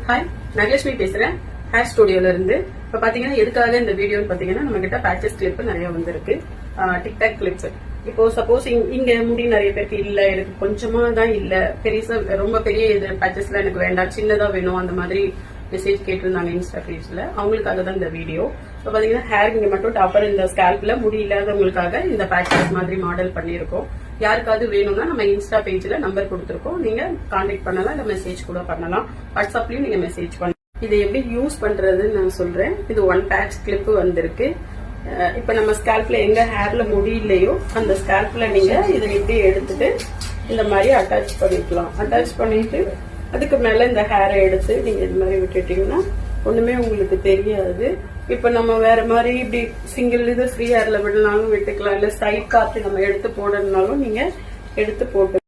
Hi, நகலட்சுமி பேசுறேன் hair ஸ்டுடியோல இருந்து. இப்ப பாத்தீங்கன்னா எதுக்காக இந்த வீடியோன்னு பாத்தீங்கன்னா நம்ம கிட்ட பேச்சஸ் கிளிப் நிறைய வந்திருக்கு. TikTok clip. இப்போ சப்போஸ் இங்க முடி நிறைய பேருக்கு இல்ல, எனக்கு கொஞ்சமா தான் இல்ல, பெருசா ரொம்ப பெரிய இது பேச்சஸ்ல எனக்கு வேண்டாம், சின்னதா வேணும், அந்த மாதிரி மெசேஜ் கேட்டிருந்தாங்க இன்ஸ்டா பேஜ்ல. அவங்களுக்காக தான் இந்த வீடியோ. இப்போ பாத்தீங்கன்னா ஹேர் இங்க மட்டும் டாப்பர் இந்த ஸ்கேல்ப்ல முடி இல்லாதவங்களுக்காக இந்த பேச்சஸ் மாதிரி மாடல் பண்ணிருக்கோம். யாருக்காவது வேணும்னா நம்ம இன்ஸ்டா பேஜ்ல நம்பர் கொடுத்துருக்கோம், நீங்க கான்டாக்ட் பண்ணலாம், இல்ல மெசேஜ் கூட பண்ணலாம். வாட்ஸ்அப்லயும் நீங்க மெசேஜ் பண்ணலாம். இதை எப்படி யூஸ் பண்றதுன்னு நான் சொல்றேன். இது 1 பேட்ச் கிளிப் வந்திருக்கு. இப்ப நம்ம ஸ்கேல்ப்ல எங்க ஹேர்ல முடி இல்லையோ அந்த ஸ்கேல்ப்ல நீங்க இதை இப்படி எடுத்துட்டு இந்த மாதிரி அட்டாச் பண்ணிக்கலாம். அட்டாச் பண்ணிட்டு அதுக்கு மேல இந்த ஹேரை எடுத்து நீங்க இது மாதிரி விட்டுட்டீங்கன்னா ஒண்ணுமே உங்களுக்கு தெரியாது. இப்ப நம்ம வேற மாதிரி இப்படி சிங்கிள் இது ஃப்ரீ ஹேர்ல விடனாலும் விட்டுக்கலாம், இல்ல சைட் காத்து நம்ம எடுத்து போடணும்னாலும் நீங்க எடுத்து போட்டு